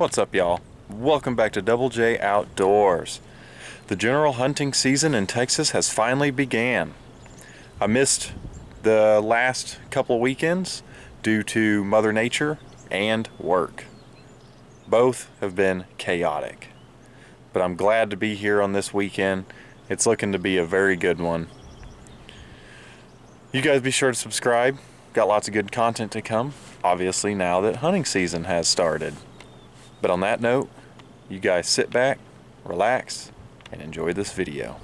What's up, y'all? Welcome back to Double J Outdoors. The general hunting season in Texas has finally began. I missed the last couple of weekends due to Mother Nature and work. Both have been chaotic, but I'm glad to be here on this weekend. It's looking to be a very good one. You guys be sure to subscribe. Got lots of good content to come, obviously now that hunting season has started. But on that note, you guys sit back, relax, and enjoy this video.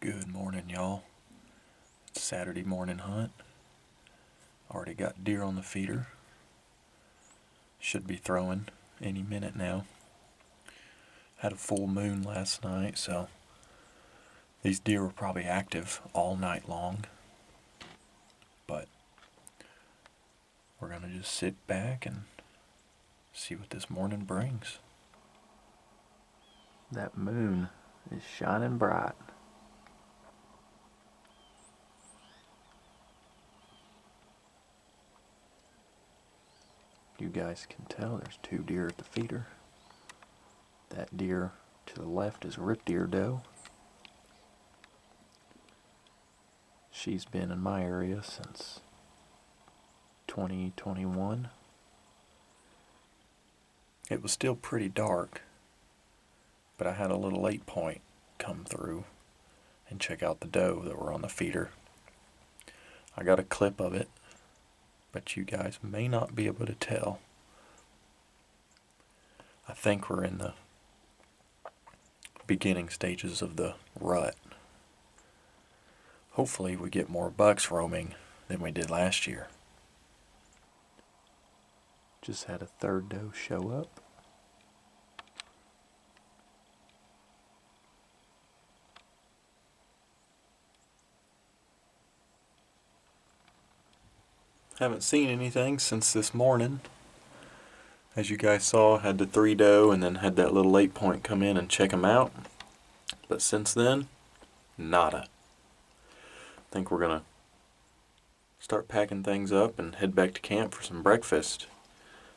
Good morning, y'all. It's Saturday morning hunt. Already got deer on the feeder. Should be throwing any minute now. Had a full moon last night, so these deer were probably active all night long. But we're gonna just sit back and see what this morning brings. That moon is shining bright. You guys can tell there's two deer at the feeder. That deer to the left is Rip Deer Doe. She's been in my area since 2021. It was still pretty dark, but I had a little 8-point come through and check out the doe that were on the feeder. I got a clip of it, but you guys may not be able to tell. I think we're in the beginning stages of the rut. Hopefully we get more bucks roaming than we did last year. Just had a third doe show up. Haven't seen anything since this morning. As you guys saw, had the 3 doe and then had that little 8-point come in and check them out. But since then, nada. I think we're gonna start packing things up and head back to camp for some breakfast.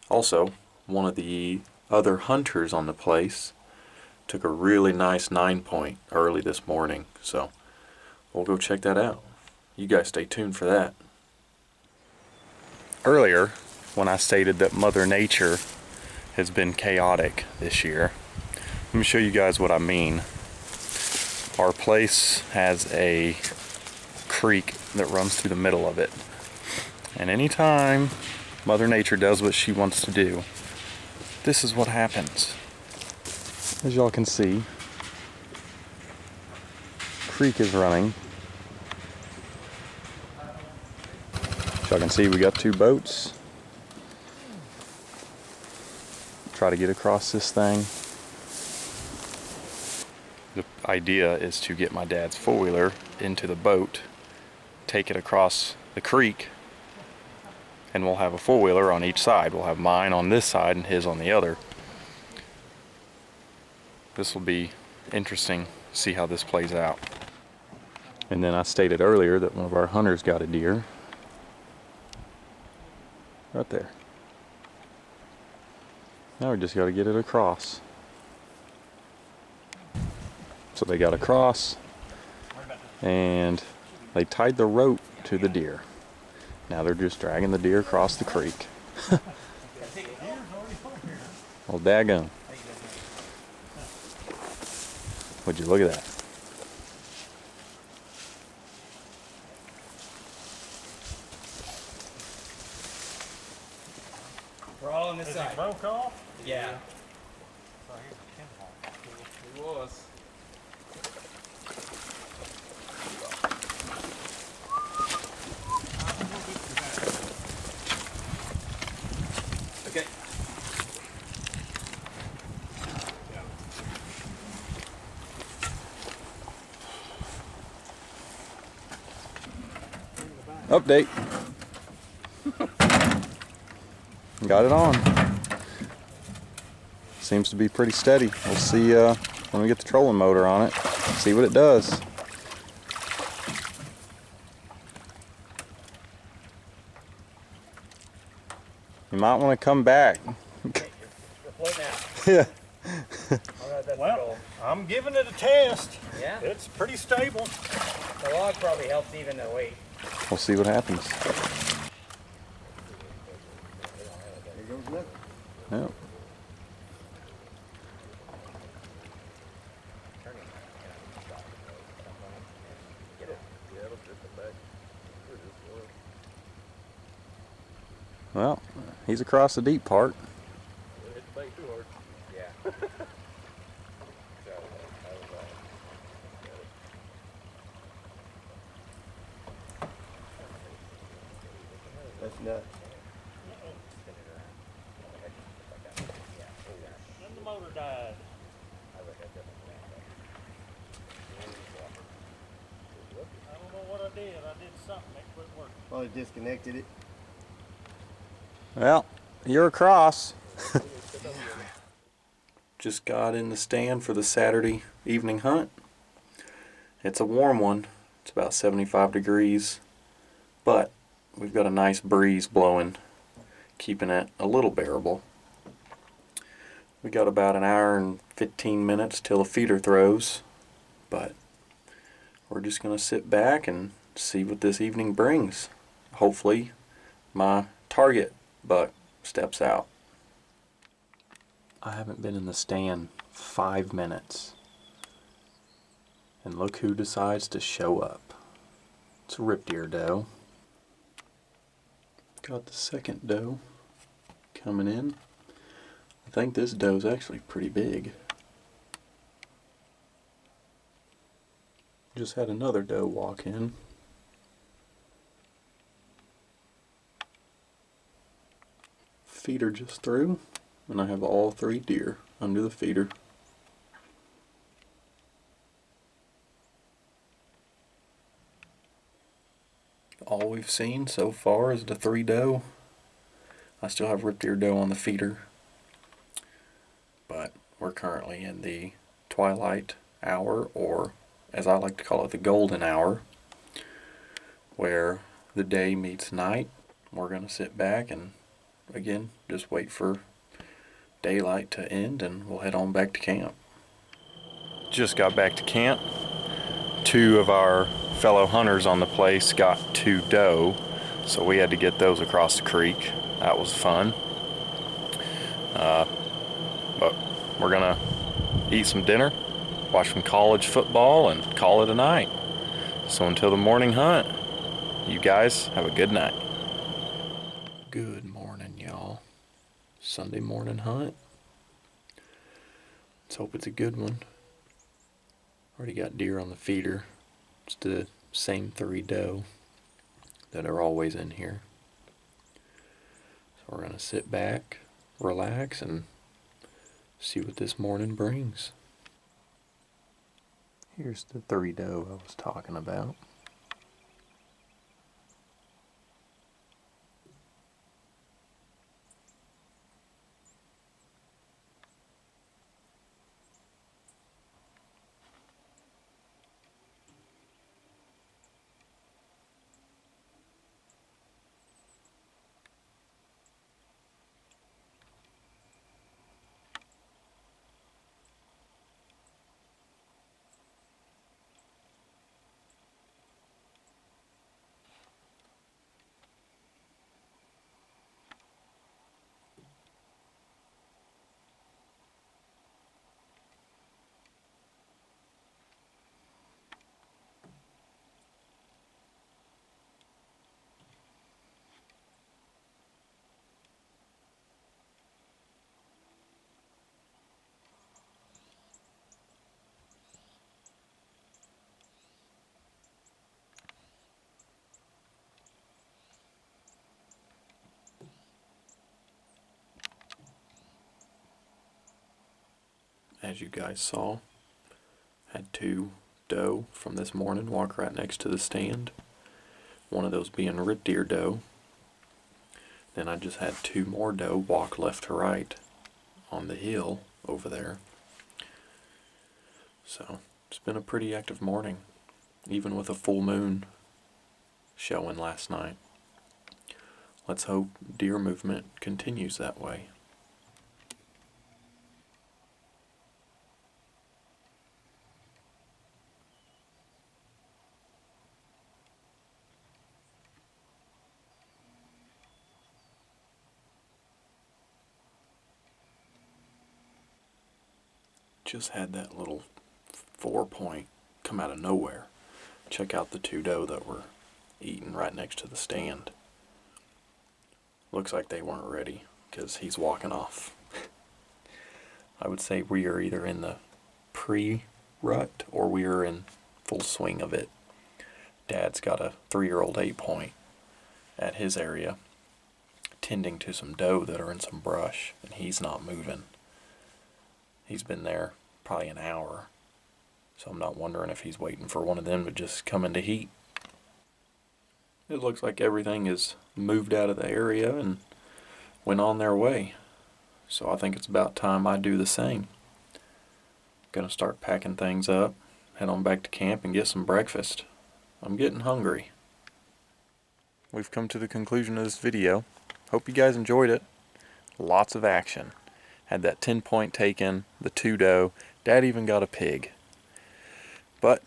Also, one of the other hunters on the place took a really nice 9-point early this morning, so we'll go check that out. You guys stay tuned for that. Earlier, when I stated that Mother Nature has been chaotic this year, let me show you guys what I mean. Our place has a creek that runs through the middle of it, and anytime Mother Nature does what she wants to do, this is what happens. As y'all can see, creek is running. As y'all can see, we got 2 boats. Try to get across this thing. The idea is to get my dad's 4-wheeler into the boat, take it across the creek, and we'll have a 4-wheeler on each side. We'll have mine on this side and his on the other. This will be interesting to see how this plays out. And then I stated earlier that one of our hunters got a deer. Right there. Now we just got to get it across. So they got across and they tied the rope to the deer. Now they're just dragging the deer across the creek. Well, daggone. Would you look at that? We're all on this Is side. it broke off? Yeah. Oh, here's a pinhole. He was. Okay. Update. Got it on. seems to be pretty steady. We'll see when we get the trolling motor on it, see what it does. You might want to come back. You're floating out. Yeah. All right, that's Well, cool. I'm giving it a test. Yeah? It's pretty stable. The log probably helps even the weight. We'll see what happens. Yeah. Well, he's across the deep part. Yeah. That's nuts. Then the motor died. I don't know what I did. I did something that quit working. Probably disconnected it. Well, you're across. Just got in the stand for the Saturday evening hunt. It's a warm one. It's about 75 degrees, but we've got a nice breeze blowing, keeping it a little bearable. We got about an hour and 15 minutes till the feeder throws, but we're just going to sit back and see what this evening brings. Hopefully my target buck steps out. I haven't been in the stand 5 minutes, and look who decides to show up. It's a rip deer doe. Got the second doe coming in. I think this doe's actually pretty big. Just had another doe walk in. Feeder just through, and I have all 3 deer under the feeder. All we've seen so far is the 3 doe. I still have rip deer doe on the feeder, but we're currently in the twilight hour, or as I like to call it, the golden hour, where the day meets night. We're going to sit back and again just wait for daylight to end, and we'll head on back to camp. Just got back to camp. 2 of our fellow hunters on the place got 2 doe, so we had to get those across the creek. That was fun. But we're gonna eat some dinner, watch some college football, and call it a night. So until the morning hunt, you guys have a good night. Good morning, y'all. Sunday morning hunt. Let's hope it's a good one. Already got deer on the feeder. It's the same 3 doe that are always in here. So we're gonna sit back, relax, and see what this morning brings. Here's the 3 doe I was talking about. As you guys saw, had 2 doe from this morning walk right next to the stand. One of those being rip deer doe. Then I just had 2 more doe walk left to right on the hill over there. So it's been a pretty active morning, even with a full moon showing last night. Let's hope deer movement continues that way. Just had that little 4-point come out of nowhere. Check out the 2 doe that were eating right next to the stand. Looks like they weren't ready because he's walking off. I would say we are either in the pre-rut or we are in full swing of it. Dad's got a 3-year-old 8-point at his area, tending to some doe that are in some brush, and he's not moving. He's been there probably an hour, so I'm not wondering if he's waiting for one of them to just come into heat. It looks like everything is moved out of the area and went on their way, so I think it's about time I do the same. Gonna start packing things up, head on back to camp and get some breakfast. I'm getting hungry. We've come to the conclusion of this video. Hope you guys enjoyed it. Lots of action. Had that 10-point taken, the 2 doe, Dad even got a pig. But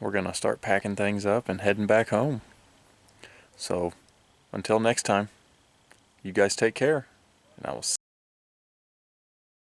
we're gonna start packing things up and heading back home. So until next time, you guys take care, and I will see